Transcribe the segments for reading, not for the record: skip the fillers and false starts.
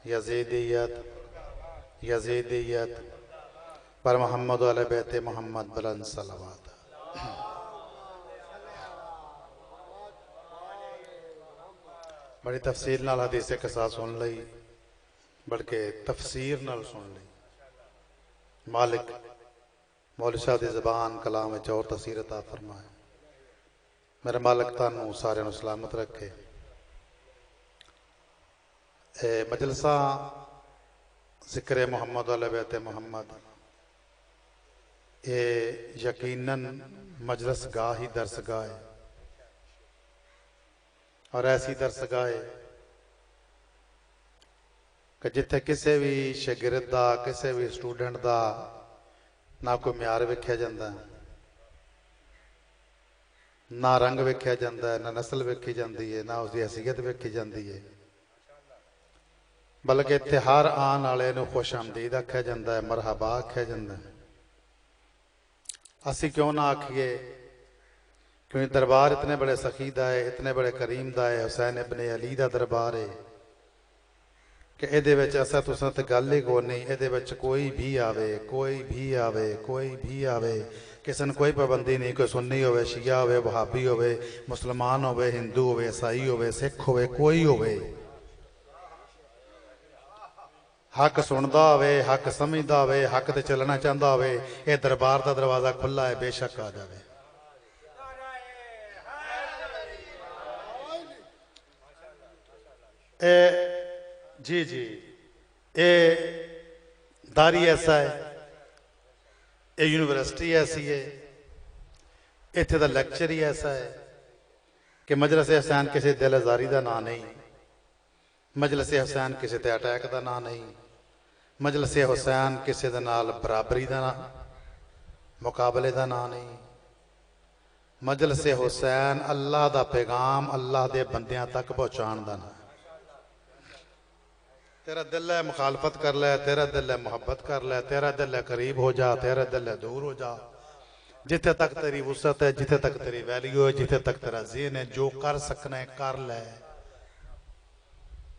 यजीदियत यजीदियत पर मोहम्मद वाले बैते मोहम्मद बुलंद सलावत। बड़ी तफसील नाल हदीस कसा सुन लई, बल्कि तफसीर नाल सुन लई। मालिक मौलवी साहब की ज़बान कलाम में और तफसीर अता फरमाए। मेरे मालिक तानू सारे सलामत रखे। मजलसा जिक्र मोहम्मद वाले बैते मोहम्मद, ये यकीनन मजलिस गाह ही दरस गाह है, और ऐसी दरस गाह है कि जिथे किसी भी शागिर्द का किसी भी स्टूडेंट का ना कोई म्यार वेख्या जाता है, ना रंग वेख्या जाता है, ना नस्ल वेखी जाती है, ना उसकी हैसीयत वेखी जाती है, बल्कि इत्थे हर आने वाले नूं खुश आमदीद आख्या जाता है, मरहबा आख्या जाता है। असी क्यों ना आखिए, क्योंकि दरबार इतने बड़े सखी दा है, इतने बड़े करीम दा है, हुसैन इब्ने अली दा दरबार है कि इहदे विच असां तुसां ते गल ही कोई नहीं। इहदे विच कोई भी आवे, कोई भी आवे, कोई भी आवे, किसी ने कोई पाबंदी नहीं। कोई सुन्नी होवे, शिया होवे, वहाबी होवे, मुसलमान होवे, हिंदू होवे, ईसाई होवे, सिख होवे, कोई होवे, हक सुनता होवे, हक समझदा होवे, हक ते चलना चाहता होवे, ये दरबार का दरवाजा खुला है, बेशक आ जाए। जी जी, ये दारी ऐसा है, ये यूनिवर्सिटी ऐसी है, इत्थे दा लैक्चर ही ऐसा है कि मजलिस हुसैन किसी दिल आजारी का नाम नहीं, मजलिस हुसैन किसी ते अटैक का नाम नहीं, मजलिस हुसैन किसी दे नाल बराबरी का मुकाबले का नाम नहीं। मजलिस हुसैन अल्लाह का पैगाम अल्लाह के बंदियां तक पहुँचाने का नाम। तेरा दिल है मुखालफत कर ले, तेरा दिल है मुहब्बत कर ले, तेरा दिल है करीब हो जा, तेरा दिल है दूर हो जा। जिथे तक तेरी वुसअत है, जिथे तक तेरी वैल्यू है, जिथे तक तेरा ज़हन है, जो कर सकना है कर ले।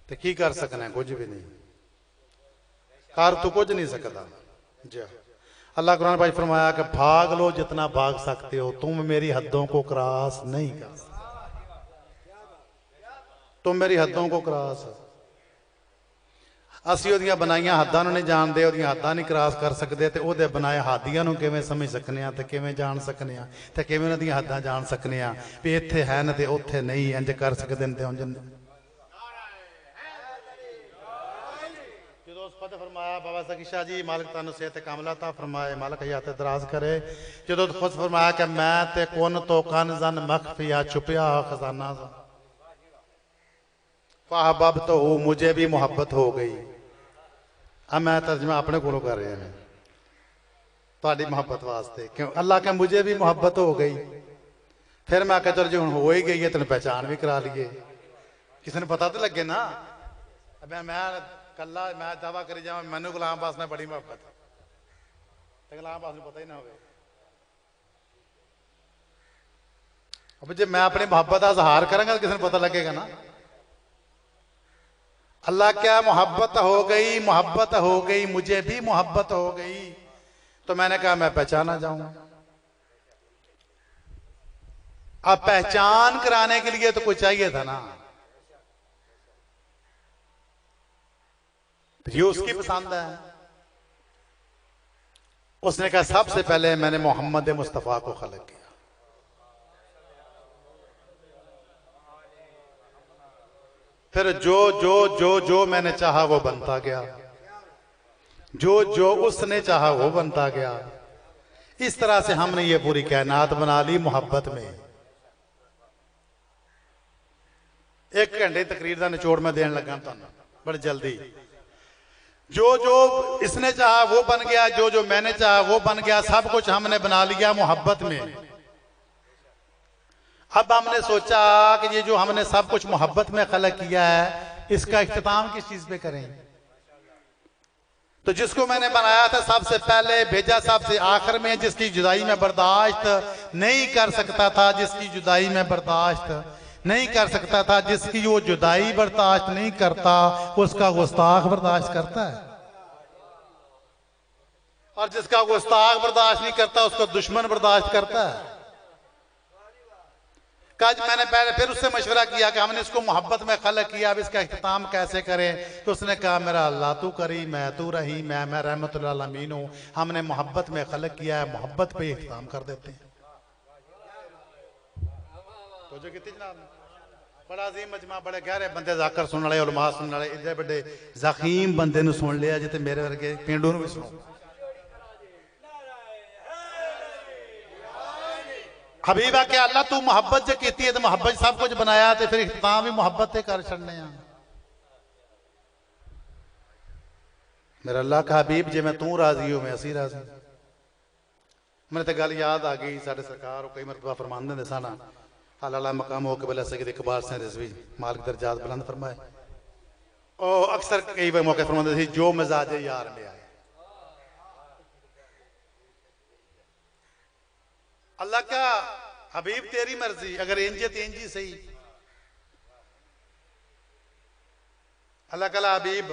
तो की कर सकना है? कुछ भी नहीं कर, तू कुछ नहीं सकता। जी अल्लाह कुरान भाई फरमाया कि भाग लो जितना भाग सकते हो, तुम मेरी हदों को क्रॉस नहीं कर सकते, तुम मेरी हदों को क्रॉस। असी ओदियां बनाइया हदां नूं नहीं जानते, ओदियां हदां नहीं क्रॉस कर सकते, तो ओहदे बनाए हादियां नूं किवें समझ सकने आ, ते किवें जान सकने आ, ते किवें उहनां दीयां हदां जान सकने आ भी इत्थे है न ते उत्थे नहीं, इंज कर सकदे न ते उंज नहीं। फरमाया बाबा सकी शाह जी मालिक तानू सेहत कामला ता फरमाए, मालिक हयात दराज करे। जो खुद फरमाया कि मैं ते कुन तो कनज़न मख्फिया, छुपिया खजाना सा, फ़अहबब्त तो हो, मुझे भी मोहब्बत हो गई। अब मैं तर्जमा अपने को कर रहा है थोड़ी मोहब्बत वास्ते, क्यों अल्लाह के मुझे भी मोहब्बत हो गई। फिर मैं आख्या चलो जो हूँ हो ही गई है, तेन पहचान भी करा लीए, किसी ने पता तो लगे ना। मैं कला मैं दावा करी जावा मैनू गुलाम अब्बास ने बड़ी मोहब्बत, गुलाम अब्बास को पता ही ना हो। अब जो मैं अपनी मोहब्बत का इजहार करांगा तो किसी ने पता लगेगा ना। अल्लाह क्या मोहब्बत हो गई, मोहब्बत हो गई, मुझे भी मोहब्बत हो गई। तो मैंने कहा मैं पहचाना जाऊं। अब पहचान कराने के लिए तो कुछ चाहिए था ना, ये उसकी पसंद है। उसने कहा सबसे पहले मैंने मोहम्मद मुस्तफ़ा को खलक किया, फिर जो जो जो जो मैंने चाहा वो बनता गया, जो जो उसने चाहा वो बनता गया। इस तरह से हमने ये पूरी कायनात बना ली मोहब्बत में। एक घंटे तकरीर का निचोड़ मैं देने लगा तुहानू बड़ी जल्दी। जो जो इसने चाहा वो बन गया, जो जो मैंने चाहा वो बन गया, सब कुछ हमने बना लिया मोहब्बत में। अब हमने सोचा कि ये जो हमने सब कुछ मोहब्बत में खलक किया है, इसका इख्तिताम किस चीज पे करें। तो जिसको मैंने बनाया था सबसे पहले, भेजा सबसे आखिर में, जिसकी जुदाई में बर्दाश्त नहीं कर सकता था, जिसकी जुदाई में बर्दाश्त नहीं कर सकता था। जिसकी वो जुदाई बर्दाश्त नहीं करता उसका गुस्ताख बर्दाश्त करता है, और जिसका गुस्ताख बर्दाश्त नहीं करता उसका दुश्मन बर्दाश्त करता है। आज मैंने पहले फिर उससे मशवरा किया कि हमने इसको मोहब्बत में खलक किया, अब इसका इख्तिताम कैसे करें। तो उसने कहा मेरा अल्लाह तू करी, मैं तू रही, मैं रहमतुल आलमीन हूँ। हमने मोहब्बत में खलक किया है, मोहब्बत पे इख्तिताम कर देते हैं। तो जो कितनी जनाब बड़ा अजीम मजमा, बड़े गहरे बंदे जाकर सुन वाले, उलमा सुन वाले, इतने बड़े जखीम बंदे ने सुन लिया जिते मेरे वर्गे पेंडू भी सुनो। हबीबा के अल्लाह तू मुहब्बत जो की है तो मुहब्बत सब कुछ बनाया, तो फिर इख्तिताम भी मुहब्बत से कर छड़ने। मेरा अल्लाह का हबीब जे मैं तू राजी हो मैं असी राजी। मैंने तो गल याद आ गई, साढ़े सरकार कई मरतबा फरमाते ने साना अल्लाह मकाम हो के बला सैयद इकबाल से रिजवी मालिक दर्जात बुलंद फरमाए। और अक्सर कई बार मौके फरमाते थे जो मिजाज यार में आए। अल्लाह क्या हबीब तेरी मर्जी, अगर इंजे तो इंजी सही। अल्लाह कला हबीब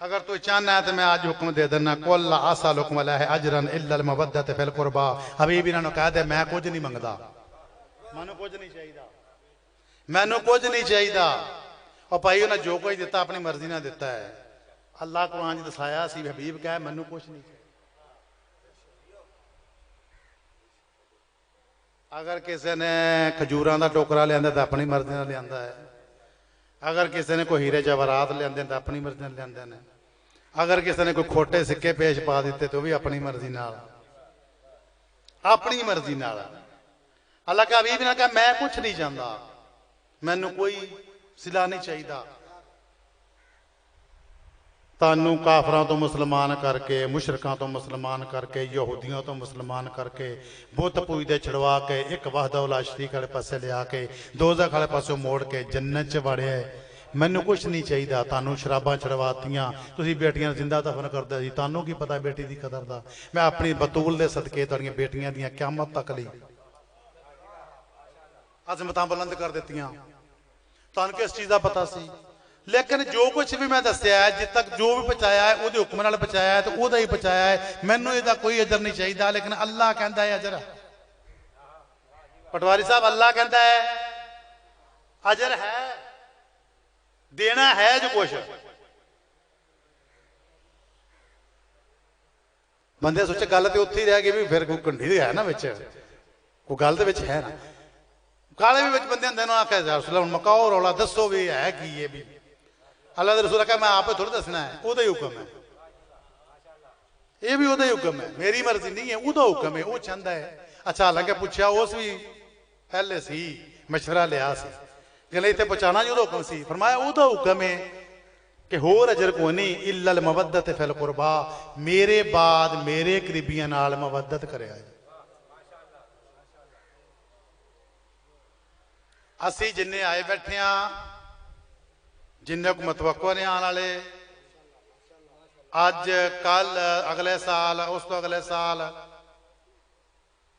अगर तू चाहना है तो मैं आज हुक्म दे देना, कुल असअलुकुम अलैहि अजरन इल्लल मवद्दत फिल कुरबा। हबीब इन्होंने कहा दे मैं कुछ नहीं मंगदा, मैनू कुछ नहीं चाहिए, मैनू कुछ नहीं चाहिए। और भाई उन्हें जो कुछ दिता अपनी मर्जी ने दिता है। अल्लाह कुरान दसाया सी हबीब कहे मैनू कुछ नहीं चाहिए। अगर किसी ने खजूर का टोकरा लिया तो अपनी मर्जी ने लिया है, अगर किसी ने कोई हीरे जवाहरात लिया तो अपनी मर्जी ने लिया ने, अगर किसी ने कोई खोटे सिक्के पेश पा दिते तो भी अपनी मर्जी नाल, अपनी मर्जी नाल। अल्लाह का हबीब ने कहा मैं कुछ नहीं चाहता, मैनू कोई सिला नहीं चाहिए। तानू काफरां तो मुसलमान करके, मुशरकां तो मुसलमान करके, यहूदियों तो मुसलमान करके, बुत पूजदे छड़वा के एक वहदा ला शरीक वाले पासे लिया के दोज़ख वाले पासों मोड़ के जन्नत च वड़िया। मैनू कुछ नहीं चाहिए। तानू शराबां छड़वातियां, तुसीं बेटियां जिंदा दफन करदे सी, तानू की पता बेटी की कदर दा। मैं अपनी बतूल दे सदके तुहाड़ियां बेटियां दियां क़यामत तक लई अज़मतां बुलंद कर दित्तियां। तुहानू किस चीज़ दा पता सी? लेकिन जो कुछ भी मैं दसिया है, जित तक जो भी पहुंचाया है वो हुक्म नाल पहुंचाया है, तो वह ही पहुंचाया है। मैनू इसका कोई अजर नहीं चाहिए, लेकिन अल्लाह कहता है अजर। पटवारी साहब अल्लाह कहता है अजर है, देना है जो कुछ। बंदे सोचे गल तो उत्थे ही रह गई भी, फिर कोई कंढी है ना विच, कोई गल तो विच है ना। काले भी बंदे होंगे ना आख्या रसूल मकाओ रौला दसो भी है कि ये भी अल्लाह के रसूल कहा मैं आप थोड़ा दसना है, वही हुक्म है, ये भी वही हुक्म है, मेरी मर्जी नहीं है, वह हुक्म है, वो चाहता है। अच्छा हालांकि पूछा उस भी पहले सी मशवरा लिया सी गले इतने पहुंचाना जो हुक्म सी, फरमाया वह हुक्म है कि होर अजर को नहीं इल्लल मवद्दत फिल कुरबा, मेरे बाद मेरे करीबियां नाल मवद्दत करे। असी जिन्ने आए बैठे हाँ, जिन्ने को मतवक्को ने आने वाले, अज कल अगले साल उस तो अगले साल,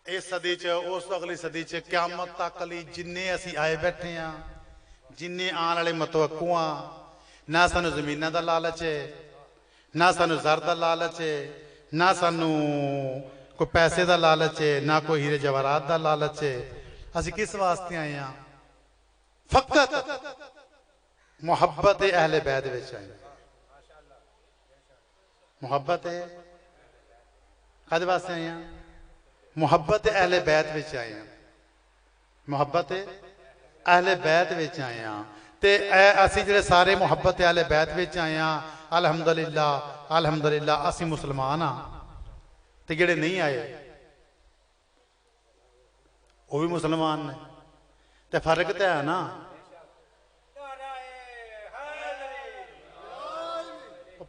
इस सदी च उस तो अगली सदी च क़यामत तक लई जिन्ने असी आए बैठे हाँ, जिन्ने आने वाले मतवक्को हाँ, ना सानू जमीनां दा लालच है, ना सानू ज़र दा लालच है, ना सानू कोई पैसे दा लालच है, ना कोई हीरे जवाहरात दा लालच है। असी किस वास्ते आए हाँ? फकत मुहब्बत अहले बैत विच आए। मुहब्बत कद वास्ते आए हैं? मुहब्बत अहले बैत विच आए हैं, मुहब्बत अहले बैत विच आए हैं। ते असी जिहड़े सारे मुहब्बत अहले बैत विच आए हैं, अल्हम्दुलिल्लाह अल्हम्दुलिल्लाह असी मुसलमान हाँ। ते जिहड़े नहीं आए वो भी मुसलमान ने, ते फर्क तो है ना।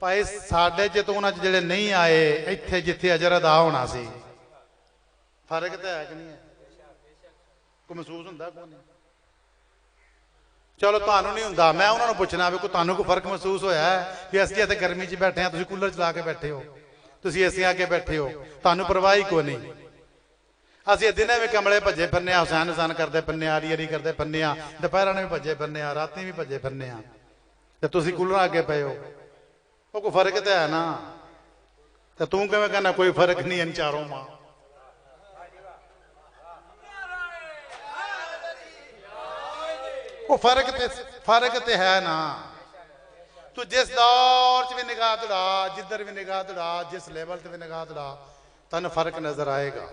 भाई साढ़े च तो उन्होंने जिहड़े नहीं आए इत्थे जिथे अजर अदा होना सी, फर्क तो है कि नहीं है? कोई महसूस होंदा कोई नहीं? चलो तुहानू नहीं हुंदा, मैं उन्होंने पूछना भी कोई तुहानू कोई फर्क महसूस होया है कि असीं इत्थे गर्मी च बैठे हैं, तुसीं कूलर चला के बैठे हो, तुसीं एसी आके बैठे हो, तुहानू परवाह ही कोई नहीं। असं दिने भी कमले भजे फिरने, हुसैन हुसैन करते फिरने, आरी आरी करते फिरने, दोपहर भी भजे फिरने, राती भी भजे फिरने, तो तुम कूलर अगे पे हो, वो कोई फर्क तो है ना। तो तू किवें कहना कोई फर्क नहीं इन चारों मां। वो फर्क तो है ना। तू जिस दौर च भी निगाह दौड़ा, जिधर भी निगाह दौड़ा, जिस लेवल से भी निगाह दौड़ा, तन फर्क नजर आएगा।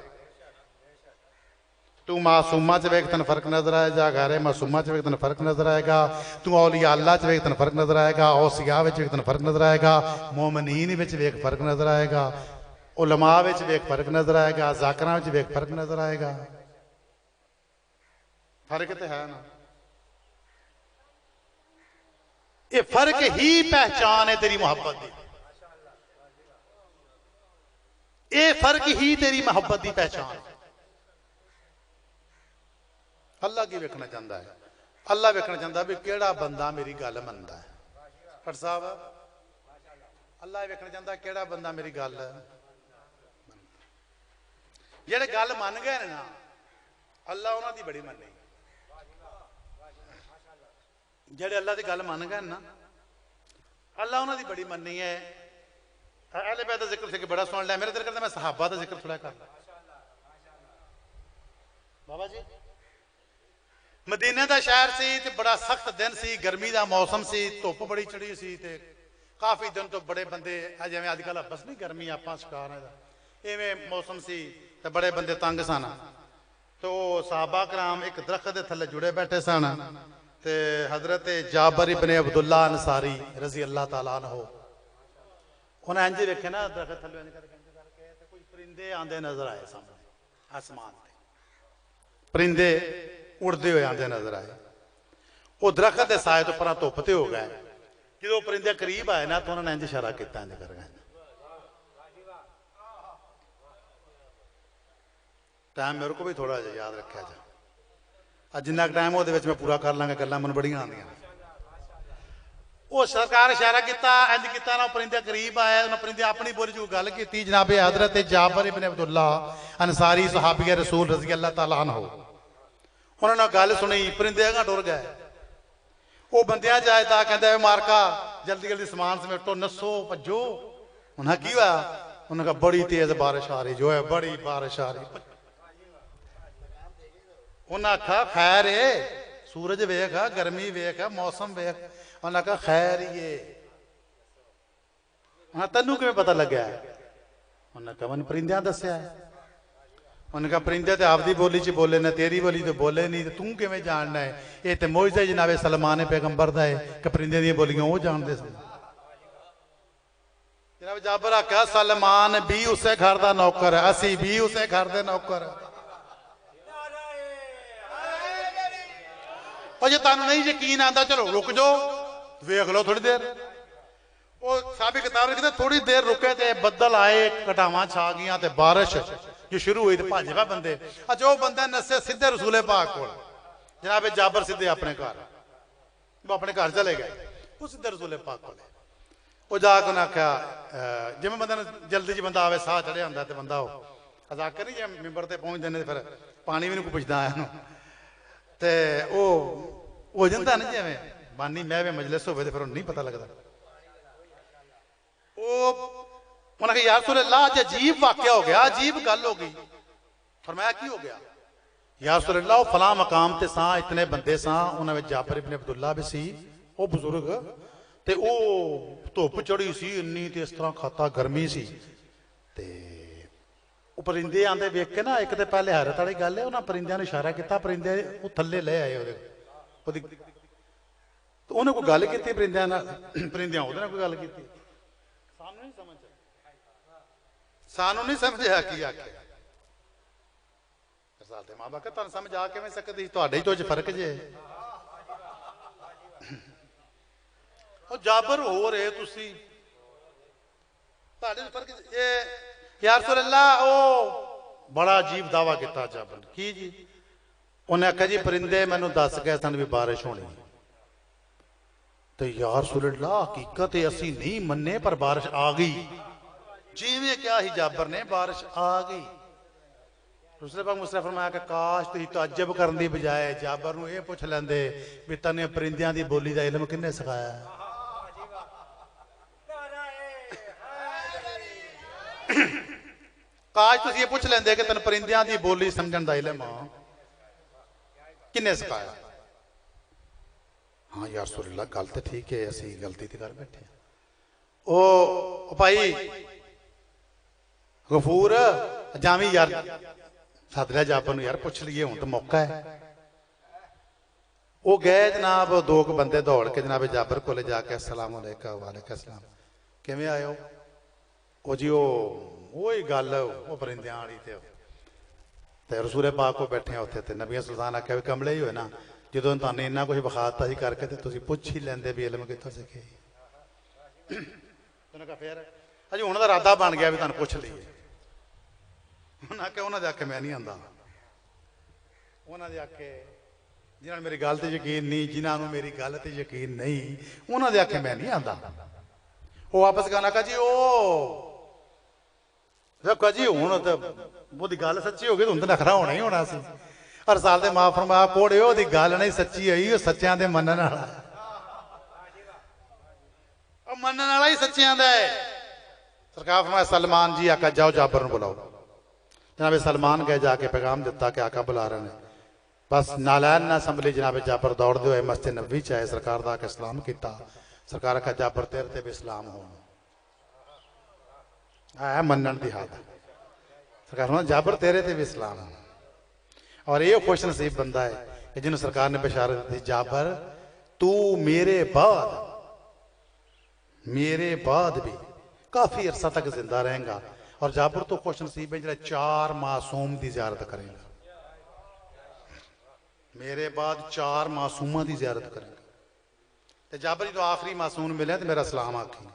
तू मासूमा च वेख तन फर्क नजर आएगा, गैरे मासूमा च वेख तन फर्क नजर आएगा, तू औलिया अल्लाह च वेख तन फर्क नजर आएगा, औसिया विच वेख तन फर्क नजर आएगा, मोमिनीन विच वेख फर्क नजर आएगा, उलमा विच वेख फर्क नजर आएगा, जाकिरां विच वेख फर्क नजर आएगा। फर्क तो है ना। ये फर्क ही पहचान है तेरी मोहब्बत की। ये फर्क ही तेरी मोहब्बत की पहचान है। अल्लाह की वेखना चाहता है, अल्लाह वेखना चाहता भी केड़ा बंदा मेरी गल मनता है। भट्ट साहब अल्लाह वेखना चाहता केड़ा बंदा मेरी गल, जेड़े गल मन गए ना अल्लाह उन्हां दी बड़ी मन्नी। जेड़े अल्लाह की गल मन गए ना अल्लाह उन्हां दी बड़ी मन्नी है। अहले बैत दा जिक्र थे कि बड़ा सुन लिया, मेरा दिल करता मैं सहाबा का जिक्र थोड़ा कर ला। बाबा जी मदीने का शहर से ते बड़ा सख्त दिन सी, गर्मी का मौसम सी, धुप बड़ी चढ़ी सी ते काफ़ी दिन तो बड़े बंदे जिवें अजकल बस नहीं गर्मी आप शिकार है इवें मौसम सी ते बड़े बंदे तंग सन। तो सहाबा कराम एक दरख्त के थले जुड़े बैठे सन ते हजरत जाबर इब्ने अब्दुल्ला अंसारी रजी अल्लाह तआला अन्हु उन्हें इंज वेखे ना दरख्त थले इंज करके कोई परिंदे आंदे नजर आए सामने आसमान ते, परिंदे उड़ते हुए आते नजर आए। वो दरख्त के साए तो पर धुप ते हो गए। जो परिंदे करीब आए ना तो उन्होंने इंज इशारा किया, इंज कर गए। टाइम मेरे को भी थोड़ा जिहा याद रखा जा, जिन्ना टाइम वो मैं पूरा कर लाँगा, गल्लां मैनूं बड़ियां आंदियां। वो सरकार इशारा किया, इंज किया ना परिंदे करीब आए, उन्होंने परिंदे अपनी बोली च गल की। जनाबे हजरत जाबर इब्ने अब्दुल्ला अंसारी सहाबी रसूल रज़ी अल्लाह तआला अन्हु उन्होंने गल सुनी, परिंदे अगां टुर गए। वो बंदियां जाए था कहते मारका जल्दी जल्दी समान समेटो, नसो भजो। उन्हें की हुआ, उन्हें कहा बड़ी तेज बारिश आ रही, जो है बड़ी बारिश आ रही। उन्हें आखा खैर है, सूरज वेख, गर्मी वेख, मौसम वेख। उन्हें कहा खैर ही है। उन्हें तेनू किवें पता लग्या? उन्हें कहा मैनूं परिंदियां दस्सिया है। उन्हें कहा परिंदे तो आपकी बोली च बोले ने, तेरी बोली तो बोले नहीं, तो तू किवें जानना है? ये तो मोइज़ा जनाबे सलमान पैगंबर दा है कि परिंदे दी बोलियां वो जानते सन। जनाब जाबर आख्या सलमान भी उसे घर का नौकर है, असी भी उसे घर के नौकर। और जो तुहानूं नहीं यकीन आता चलो रुक जाओ, वेख लो थोड़ी देर। वो साबी किताब लिखते थोड़ी देर रुके तो बदल आए, घटावां छा गई तो बारिश जो शुरू हुई तो भज गए बंदे। अच्छा वो बंदे नसे सीधे रसूले पाक को, जनाब जाबर सीधे अपने घर, वो अपने घर चले गए। वो सीधे रसूले पाक को वो जाके उन्हें आख्या, जिवें बंदे जल्दी च बंदा आवे साह चढ़िया होंदा तो बंदा वो अजाकर नहीं जिवें मिंबर ते पहुंचते हैं फिर पानी भी नहीं कोई पुछदा आया ते वो हो जाता ना जिवें बानी महवे मजलिस होवे तो फिर नहीं पता लगता। वो उन्हें कहा यार रसूल अल्लाह अज अजीब वाकया हो गया, अजीब गल हो गई। फरमाया की हो गया? यार रसूल अल्लाह फलां मकाम ते सां, इतने बंदे सां, उन्होंने जाबर इब्ने अब्दुल्ला भी सी, वो बुजुर्ग ते वो धुप चढ़ी सी इन्नी ते इस तरह खाता गर्मी सी ते वो परिंदे आंदे वेख के ना, एक तो पहले हैरत वाली गल है, उन्होंने परिंदियां नूं इशारा किया, परिंदे वो थल्ले ले आए ओहदे तो उन्हें कोई गल की परिंदियां नाल, परिंदियां ओहदे नाल कोई गल की। सानू नहीं समझ आया की आख्या। मां बाप तुहानूं समझ आ किवें सकदी, तुहाडे तो फर्क जे। जाबर हो रहे तुसी, तुहाडे फर्क यार रसूल अल्लाह। ओ बड़ा अजीब दावा किया जाबर की जी? उन्हें आख्या जी परिंदे मैनूं दस गए सन भी बारिश होनी। तो यार रसूल अल्लाह हकीकत असी नहीं मन्ने पर बारिश आ गई। जिवें क्या ही जाबर ने बारिश आ गई। दूसरे पाक मुस्तफा फरमाया कि काश तुसीं ताज्जुब करन दी बजाए जाबर नूं ये पुछ लैंदे भी तन्ने परिंदियां दी बोली दा इल्म किन्ने सिखाया। काश तुसीं ये पुछ लैंदे कि तैनूं परिंदियां दी बोली समझण दा इल्म किन्ने सिखाया। हाँ यार रसूलुल्लाह गल तो ठीक है, असीं गलती तो कर बैठे। ओ भाई गफूर जावी यार सद लिया जाबर नूं यार पुछ लीए हुण तो मौका है। वो गए जनाब, दो बंदे दौड़ के जनाब जाबर को जाके अस्सलाम वालेकुम वालेकुम अस्सलाम किवें आए हो। वो जी वो ही गल वो परिंदियां वाली ते रसूले पाक को बैठे उत्थे ते नबी सुल्तान आख्या भी कमले ही होए ना, जो तुहानूं इन्ना कुछ विखाता ही करके तो तुसीं पुछ ही लैंदे भी इल्म कित्थों सिखे। फिर अजे हुण दा इरादा बन गया भी तुहानूं पुछ लईए। उन्हें आख्या उन्होंने आखे मैं नहीं आंदा। उन्होंने आखे जिन्होंने मेरी गल ते यकीन नहीं, जिन्होंने मेरी गल ते यकीन नहीं, उन्होंने आखे मैं नहीं आंदा। वो वापस कहना कहा जी देखो जी हूँ तो वो गल सच्ची हो गई तो नखरा होना ही होना सी। हर साल के मां फरमाया कोड़े वो गल नहीं सच्ची हुई, सच्चियां दे मनन वाला मनन वाला ही सच्चियां दा है। सरकार फरमाया सलमान जी आका जाओ जाबर नूं बुलाओ। जनाब सलमान गए जाके पैगाम दिता कि आका बुला रहे हैं। बस नालैन असैम्बली जनाब जाबर दौड़ते हुए मस्जिद नबी च आए, सरकार का आके सलाम किया। सरकार आखा जाबर तेरे ते भी इस्लाम हो है मनन की हालत। सरकार जाबर तेरे ते भी इस्लाम हो। और ये खुश नसीब बंदा है कि जिन्होंने सरकार ने बशारत दी जाबर तू मेरे बाद भी काफी अरसा तक जिंदा रहेगा। और जाबर तो खुश नसीब है जो 4 मासूम की जियारत करेगा। मेरे बाद 4 मासूमा की जियारत करेगा। तो जाबर जो आखिरी मासूम मिले तो मेरा सलाम आखी।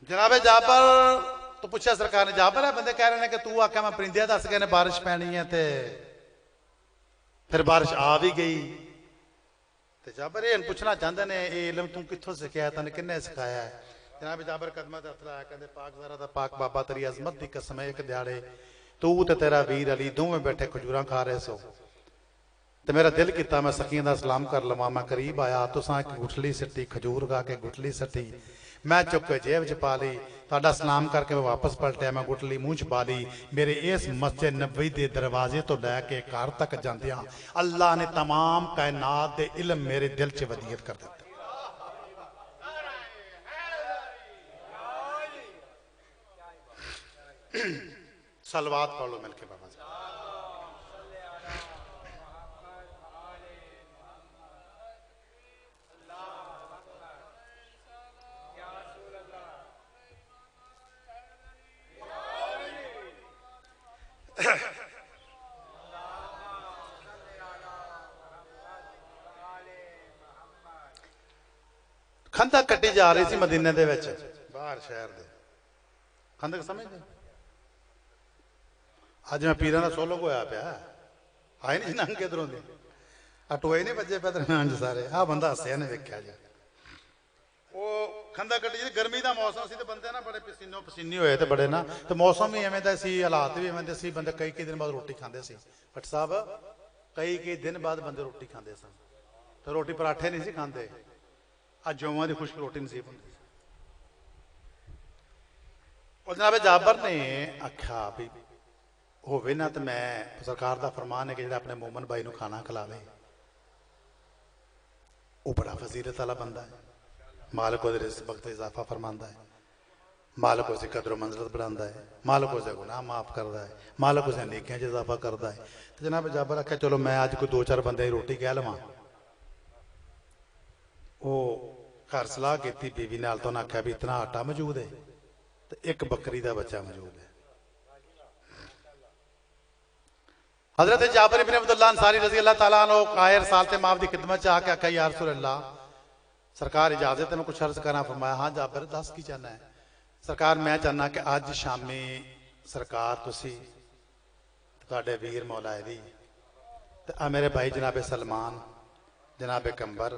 जनाबे जाबर तो पूछा सरकार ने जाबर है बंदे कह रहे हैं कि तू आख्या मैं परिंदिया दस गए ने बारिश पैनी है ते फिर बारिश आ भी गई। तो जाबर ये पूछना चाहते ने ये इल्म तू कित्थों सिखाया, तैनूं किन्ने सिखाया है। जनाब जाबर कदमां ते हत्थ लाया कहंदे पाक ज़रा दा पाक बाबा तेरी अजमत की कसम है, एक दिहाड़े तू ते तेरा वीर अली दोवें बैठे खजूरां खा रहे सो तो मेरा दिल किया मैं सखियां दा सलाम कर लवां। मैं करीब आया तुसां एक गुठली सट्टी खजूर गा के गुठली सट्टी मैं चुक के जेब च पा ली, तुहाडा सलाम करके मैं वापस पलटिया, मैं गुठली मूँह च पा ली। मेरे इस मस्जिद नबवी के दरवाजे तो लैके घर तक जांदियां अल्लाह ने तमाम कायनात दे इल्म मेरे दिल च वदीयत कर दिता। सलवात पढ़ लो मिलके बाबा जी। खंदक कट्टी जा रही थी मदीने दे विच बाहर शहर दे। खंदक समझते अज मैं पीरां दा सोलग होया पिया आए नहीं नंग किधरों दी टोए नहीं बजे पे दरम्यान सारे आ बंदा हसिया ने वेख्या जी। वो खंदक कट्टी जी गर्मी का मौसम सी ते बंदे ना बड़े पसीनो पसीनी होए ते बड़े ना तो मौसम भी इवें दा सी, हालात भी इवें दे सी। बंदे कई दिन बाद रोटी खांदे सी। भट्ट साहब कई दिन बाद बंदे रोटी खांदे सन तो रोटी पराठे नहीं सी खांदे, आज जौवां की खुश्क रोटी नसीब होंदी। और जनाब जाबर ने आख्या भी होवे ना तो मैं सरकार का फरमान है कि जो अपने मोमन भाई को खाना खिलावे वो बड़ा फजीलत वाला बंदा है। मालिक उसदे रिज़्क़ वक्त इजाफा फरमाता है, मालिक उसकी कदर मंजिलत बढ़ाता है, मालिक उसके गुनाह माफ़ करता है, मालिक उसने नेकियां च इजाफा करता है। तो जनाब जाबर आख्या चलो मैं अज कोई 2-4 बंदे की रोटी कह लवां। वो घर सलाह की बीवी नाल तो उन्हें आख्या भी इतना आटा मौजूद है तो एक बकरी का बच्चा मौजूद है। हजरत जाबर इब्न अब्दुल्लाह अंसारी रजी अल्लाह तआला अन्हु कायर साल ते माफ की खिदमत च आके आख्या या रसूल अल्लाह सरकार इजाजत है मैं कुछ अर्ज करा। फरमाया हाँ जाबर दस की चाहना है। सरकार मैं चाहना कि अज शामी सरकार तुसी तुहाडे वीर मौला अली ते मेरे भाई जनाबे सलमान जनाबे कंबर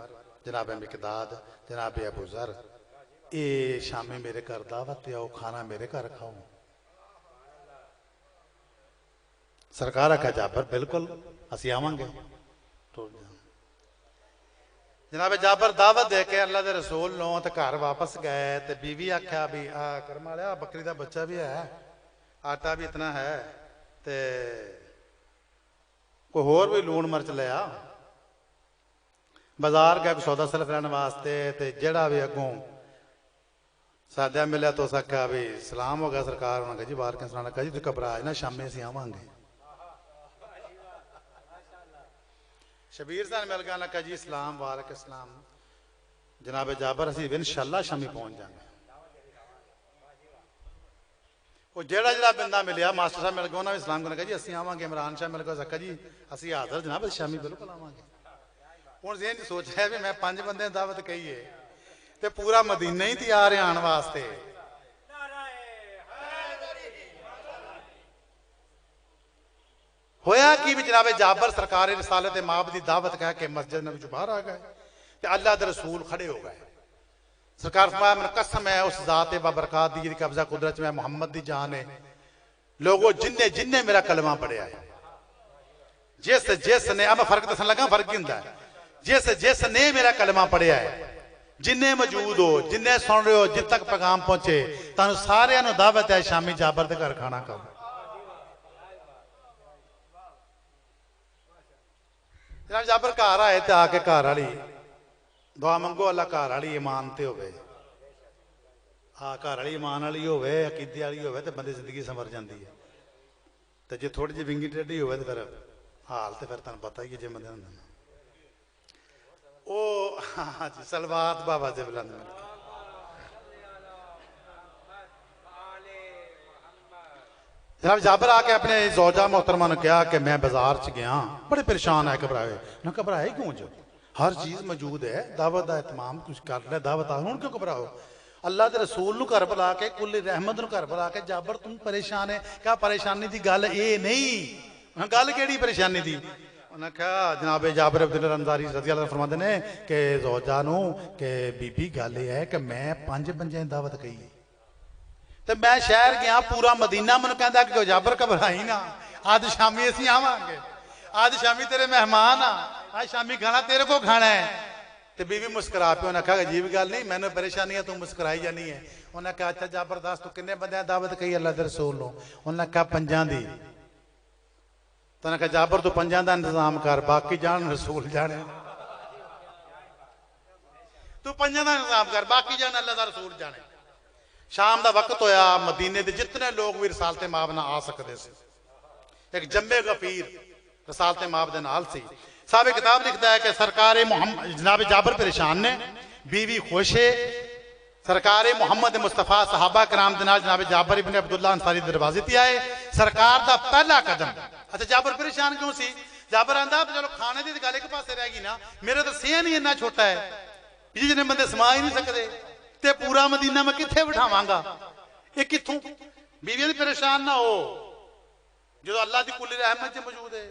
जनाबे मिकदाद जनाबे अबू ज़र ये शामी मेरे घर दावत आओ, खाना मेरे घर खाओ। सरकार आख्या जाबर बिल्कुल असी आवांगे। जनाब जाबर दावत दे के अल्लाह के रसूल नो ते घर वापस गए ते बीवी आख्या भी आ कर्म वालिया बकरी का बच्चा भी है, आटा भी इतना है, ते कोई होर भी लून मिर्च लिया। बाजार गया कोई सौदा सिर्फ लैन वास्ते, ते जेड़ा भी अगों साद्या मिले तो आख्या भी सलाम हो गया सरकार। उन्होंने कहा जी बाहर क्या सुना। कहा जी तुम घबराए ना, शामी असीं आवांगे। शबीर साहब मिल गया, कहा जी इस्लाम वालेक इस्लाम। जनाब जाबर असीं इंशाअल्लाह शामी पहुंच जाएंगे। वो जेड़ा जेड़ा बंदा मिलिया, मास्टर साहब मिल गए, उन्होंने इस्लाम करना, कहा जी असीं आवांगे। इमरान शाह मिल गया, कहा जी असीं हाज़र जनाब शामी बिल्कुल आवांगे। हुण ज़हन च सोच रहा है भी मैं 5 बंदे दावत कही है ते पूरा मदीना ही तैयार है आने वास्ते। होया कि भी जनाब जाबर सरकार रिसालत माब की दावत कह के मस्जिद में बाहर आ गए ते अल्लाह के रसूल खड़े हो गए। सरकार फरमाया मैंने कसम है उस जात बाबरकत दी कब्जा कुदरत में मुहम्मद की जान है। लोगों जिन्ने जिन्ने मेरा कलमा पढ़िया है, जिस जिसने अब फर्क दसन लगा, फर्क की होंदा है, जिस जिसने मेरा कलमा पढ़िया है, जिन्ने मौजूद हो, जिन्ने सुन रहे हो, जिन तक पैगाम पहुंचे, तुहानू सारियां नू दावत है शामी जाबर के घर खाना खाओ। जनाब जाबर घर आए तो आके घर वाली दुआ मंगो अल्लाह घर वाली ईमान ते होवे। हाँ घर वाली ईमान वाली होवे, अकीदे वाली होवे तो बंदे जिंदगी संवर जाती है। तो जे थोड़ी जी विंगी टेढ़ी होवे तो फिर हाल तो फिर तुहानू पता ही है जे बंदे हुंदे ने। ओ हाँ जी सलवात बाबा से बुलंद मिल के जनाब जाबर आके अपने जोजा मोहतरमा ने कहा कि मैं बाजार च गया, बड़े परेशान है, घबराए। ना घबराए क्यों, जो हर चीज मौजूद है, दावत का एहतमाम कुछ कर ले, दावत आ हूं क्यों घबराओ। अल्लाह के रसूल नू घर बुला के, कुल रहमत नू घर बुला के, जाबर तुम परेशान है। क्या परेशानी की गल ये नहीं, गल केड़ी परेशानी थी। उन्हें कहा जनाब जाबर अब्दुल्ला अंसारी रज़ी अल्लाह फरमाते ने कि जोजा नू कि बीबी गल ये है कि मैं 5 बंदे दावत कही तो मैं शहर गया, पूरा मदीना मैनू कहता कि जाबर घबराई ना, अज शामी असीं आवांगे, अज शामी तेरे मेहमान आ, आज शामी खाना तेरे को खाना है। तो बीवी मुस्कुरा पे उन्हें कहा अजीब गल नहीं, मैंने परेशानी है, तू मुस्कुराई जानी है। उन्हें कहा अच्छा जाबर दस तू किन्ने बंदे दावत कही अल्लाह के रसूल नू। उन्हें कहा 5 दी। तो उन्हें कहा जाबर तू 5 का इंतजाम कर, बाकी जान रसूल जाने। तू 5 का इंतजाम कर, बाकी जान अल्लाह का रसूल जाने। शाम का वक्त होया, मदीने के जितने लोग भी रसालते माब ना आ सकते थे, एक जम्मे गफीर रसालते माब के नाल सी। साहब किताब लिखता है कि सरकार मुहम्मद जनाब जाबर परेशान ने, बीवी खुश है। सरकार मुहम्मद मुस्तफा सहाबा कराम के नाल जनाब जाबर इब्न अब्दुल्ला अंसारी दरवाजे ते आए। सरकार का पहला कदम, अच्छा जाबर परेशान क्यों सी। जाबर आंदा चलो खाने की गल एक पासे रह गई ना, मेरा तो सेहन ही इन्ना छोटा है, जिन्ने बंदे समा ही नहीं सकते, ते पूरा मदीना मैं किथे बिठावांगा, ये किथों। बीवी भी परेशान ना हो, जो अल्लाह की कुल रहमत च मौजूद है,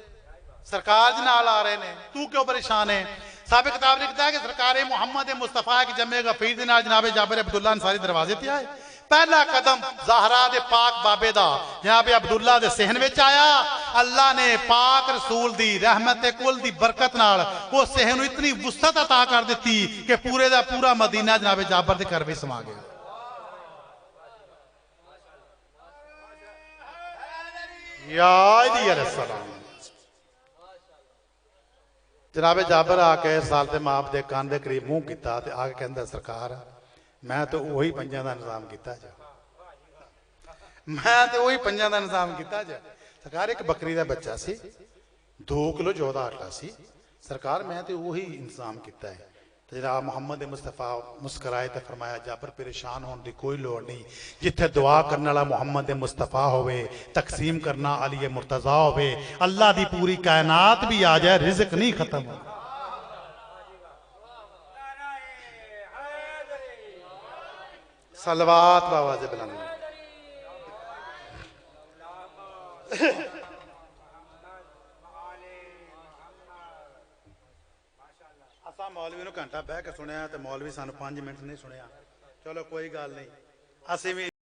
सरकार दे नाल आ रहे ने, तू क्यों परेशान है। साहब किताब लिखता है कि सरकार मुहम्मद मुस्तफा के जम्मे गफीर दे नाल जनाब जाबर अब्दुल्ला अंसारी दरवाजे ते आए। पहला कदम ज़हरा दे पाक बाबे दा जनाब अब्दुल्ला दे सहन विच आया। अल्लाह ने पाक रसूल दी रहमत कुल दी बरकत नाल वो सहन इतनी वुसअत अता कर दी कि पूरे दा पूरा मदीना जनाब जाबर दे घर विच समा गया। जनाब जाबर आके सालते माप के कान के करीब मुंह किया, आके कहता सरकार मैं तो वही 5 का इंतजाम किया जा, मैं तो वही 5 का इंतजाम किया जा। सरकार एक बकरी का बच्चा सी, 2 किलो जोदा आटा सी, सरकार मैं तो वही इंतजाम किया है। तो जनाब मुहम्मद मुस्तफा मुस्कराए तो फरमाया जाबर परेशान होने की कोई लोड़ नहीं, जिथे दुआ करने वाला मुहम्मद मुस्तफा होवे, तकसीम करना अली मुर्तजा होवे, अल्लाह की पूरी कायनात भी आ जाए, रिज़्क नहीं खत्म हो। सलवात बाबा से बुलंद। असा मौलवी नूं घंटा बह के सुनिया तो मौलवी सानू 5 मिनट नहीं सुनिया। चलो कोई गल नहीं, असीं भी